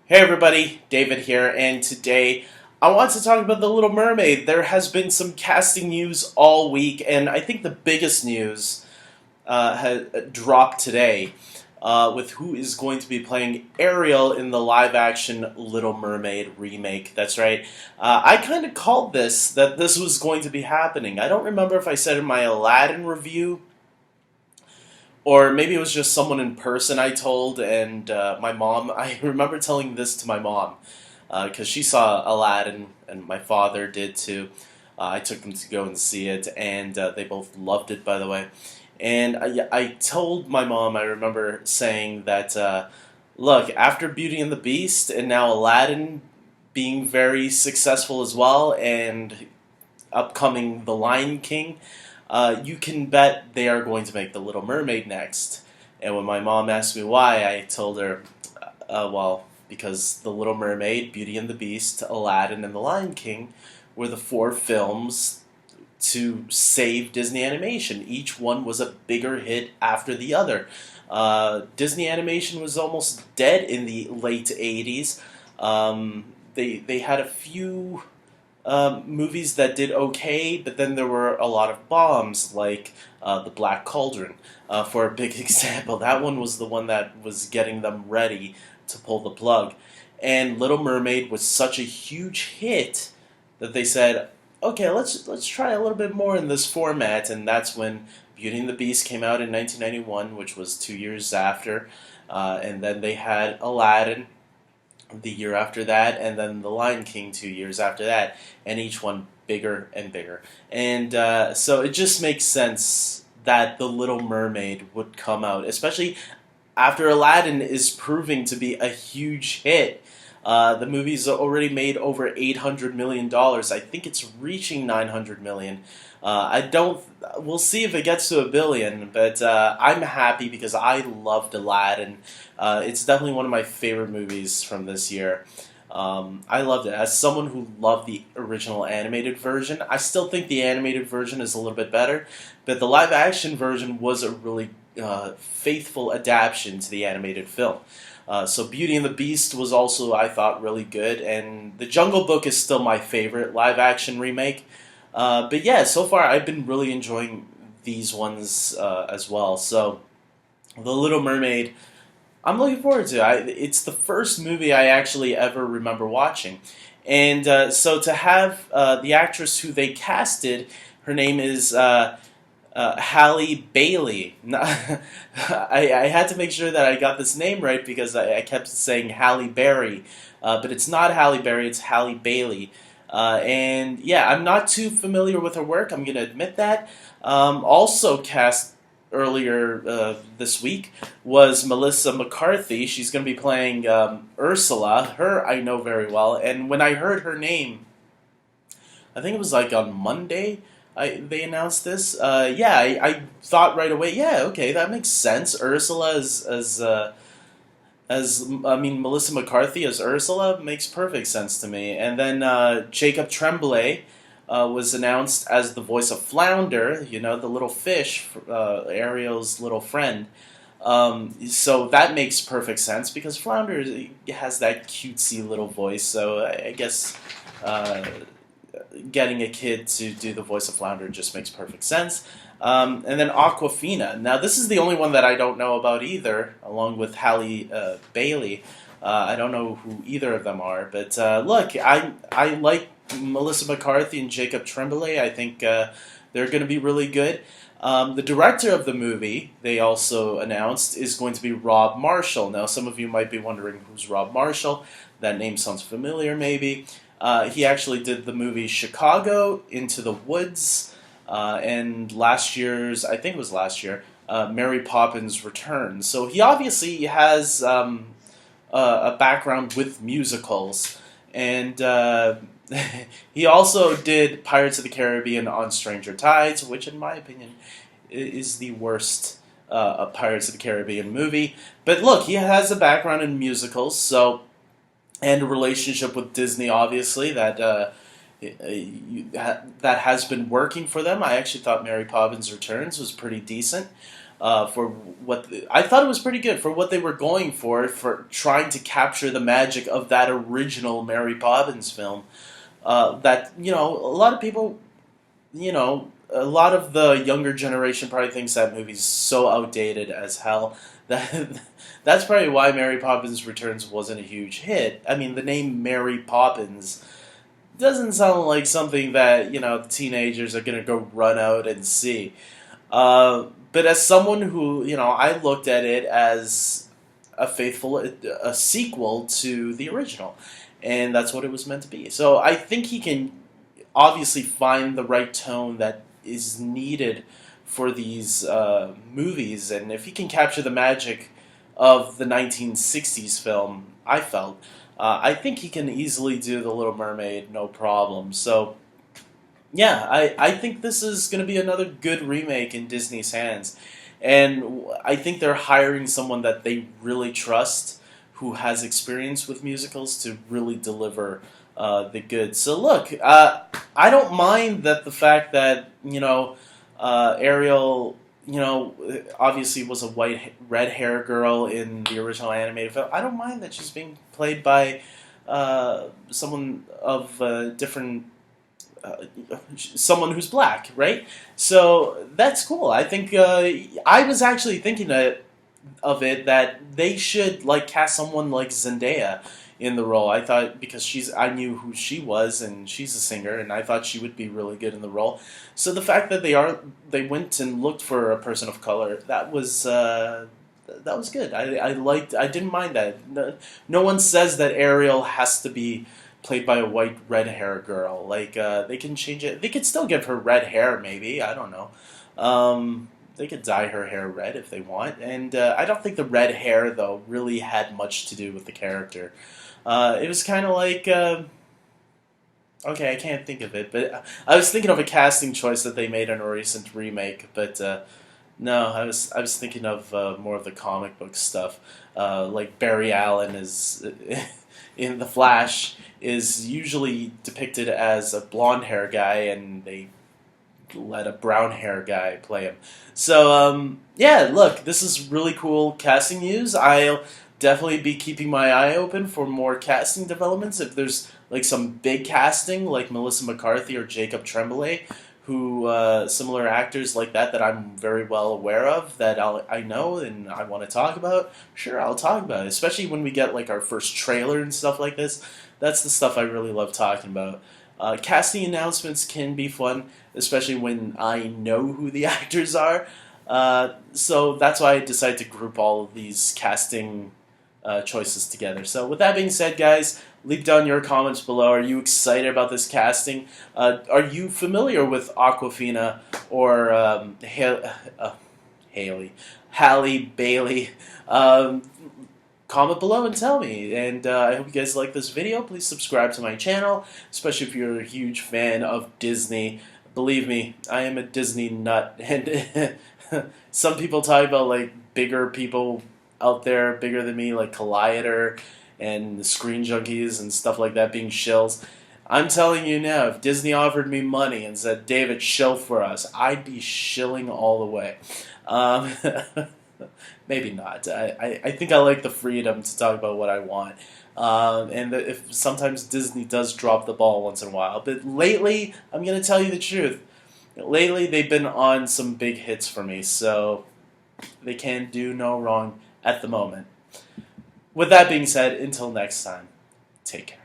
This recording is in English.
Hey everybody, David here, and today I want to talk about The Little Mermaid. There has been some casting news all week, and I think the biggest news has dropped today with who is going to be playing Ariel in the live-action Little Mermaid remake. That's right. I kind of called that this was going to be happening. I don't remember if I said in my Aladdin review or maybe it was just someone in person I told, and my mom. I remember telling this to my mom because she saw Aladdin, and my father did too. I took them to go and see it, and they both loved it, by the way. And I told my mom, I remember saying that, look, after Beauty and the Beast, and now Aladdin being very successful as well, and upcoming The Lion King, you can bet they are going to make The Little Mermaid next. And when my mom asked me why, I told her, well, because The Little Mermaid, Beauty and the Beast, Aladdin, and The Lion King were the four films to save Disney Animation. Each one was a bigger hit after the other. Disney Animation was almost dead in the late 80s. They had a few movies that did okay, but then there were a lot of bombs, like The Black Cauldron, for a big example. That one was the one that was getting them ready to pull the plug. And Little Mermaid was such a huge hit that they said, okay, let's try a little bit more in this format, and that's when Beauty and the Beast came out in 1991, which was 2 years after, and then they had Aladdin the year after that, and then The Lion King 2 years after that, and each one bigger and bigger. And so it just makes sense that The Little Mermaid would come out, especially after Aladdin is proving to be a huge hit. The movie's already made over $800 million. I think it's reaching $900 million. I don't. We'll see if it gets to $1 billion, but I'm happy because I loved Aladdin. It's definitely one of my favorite movies from this year. I loved it. As someone who loved the original animated version, I still think the animated version is a little bit better, but the live action version was a really faithful adaptation to the animated film. So Beauty and the Beast was also, I thought, really good, and The Jungle Book is still my favorite live action remake. But yeah, so far I've been really enjoying these ones as well. So The Little Mermaid, I'm looking forward to. It's the first movie I actually ever remember watching, and so to have the actress who they casted, her name is Halle Bailey. I had to make sure that I got this name right because I kept saying Halle Berry, but it's not Halle Berry, it's Halle Bailey. And yeah, I'm not too familiar with her work, I'm going to admit that. Also cast earlier this week was Melissa McCarthy. She's going to be playing Ursula. Her I know very well, and when I heard her name, I think it was like on Monday, they announced this. Yeah, I thought right away, yeah, okay, that makes sense. Ursula as I mean, Melissa McCarthy as Ursula makes perfect sense to me. And then Jacob Tremblay was announced as the voice of Flounder, you know, the little fish, Ariel's little friend. So that makes perfect sense because Flounder has that cutesy little voice. So I guess getting a kid to do the voice of Flounder just makes perfect sense. And then Aquafina. Now, this is the only one that I don't know about either, along with Halle Bailey. I don't know who either of them are. But look, I like Melissa McCarthy and Jacob Tremblay. I think they're going to be really good. The director of the movie, they also announced, is going to be Rob Marshall. Now, some of you might be wondering who's Rob Marshall. That name sounds familiar, maybe. He actually did the movie Chicago, Into the Woods, and last year's, I think it was last year, Mary Poppins Returns. So he obviously has a background with musicals. And he also did Pirates of the Caribbean on Stranger Tides, which in my opinion is the worst Pirates of the Caribbean movie. But look, he has a background in musicals, so and a relationship with Disney, obviously, that has been working for them. I actually thought Mary Poppins Returns was pretty decent. for I thought it was pretty good for what they were going for trying to capture the magic of that original Mary Poppins film. That a lot of people, a lot of the younger generation probably thinks that movie's so outdated as hell that that's probably why Mary Poppins Returns wasn't a huge hit. I mean, the name Mary Poppins doesn't sound like something that teenagers are gonna go run out and see. But as someone who I looked at it as a sequel to the original, and that's what it was meant to be. So I think he can obviously find the right tone that is needed for these movies, and if he can capture the magic of the 1960s film, I think he can easily do The Little Mermaid, no problem. So, yeah, I think this is going to be another good remake in Disney's hands. And I think they're hiring someone that they really trust, who has experience with musicals, to really deliver the goods. So, look, I don't mind the fact that, Ariel, obviously was a red hair girl in the original animated film. I don't mind that she's being played by someone of different, someone who's black, right? So that's cool. I think I was actually thinking of it that they should cast someone like Zendaya in the role. I thought, because I knew who she was, and she's a singer, and I thought she would be really good in the role. So the fact that they went and looked for a person of color, that was good. I didn't mind that. No one says that Ariel has to be played by a white red hair girl. They can change it. They could still give her red hair, maybe. I don't know. They could dye her hair red if they want, and I don't think the red hair, though, really had much to do with the character. It was kind of like, okay, I can't think of it, but I was thinking of a casting choice that they made in a recent remake, but no, I was thinking of more of the comic book stuff, like Barry Allen is in The Flash is usually depicted as a blonde hair guy, and they let a brown hair guy play him. So, yeah, look, this is really cool casting news. I'll definitely be keeping my eye open for more casting developments. If there's some big casting, like Melissa McCarthy or Jacob Tremblay, who similar actors like that I'm very well aware of, that I know and I want to talk about, sure, I'll talk about it. Especially when we get our first trailer and stuff like this. That's the stuff I really love talking about. Casting announcements can be fun, especially when I know who the actors are. So that's why I decided to group all of these casting choices together. So with that being said, guys, leave down your comments below. Are you excited about this casting? Are you familiar with Awkwafina or Halle Bailey? Comment below and tell me. And I hope you guys like this video. Please subscribe to my channel, especially if you're a huge fan of Disney. Believe me, I am a Disney nut. And some people talk about bigger people out there, bigger than me, like Collider and the Screen Junkies and stuff like that, being shills. I'm telling you now, if Disney offered me money and said, David, shill for us, I'd be shilling all the way. Maybe not. I think I like the freedom to talk about what I want. And if sometimes Disney does drop the ball once in a while. But lately, I'm going to tell you the truth. Lately, they've been on some big hits for me, so they can't do no wrong at the moment. With that being said, until next time, take care.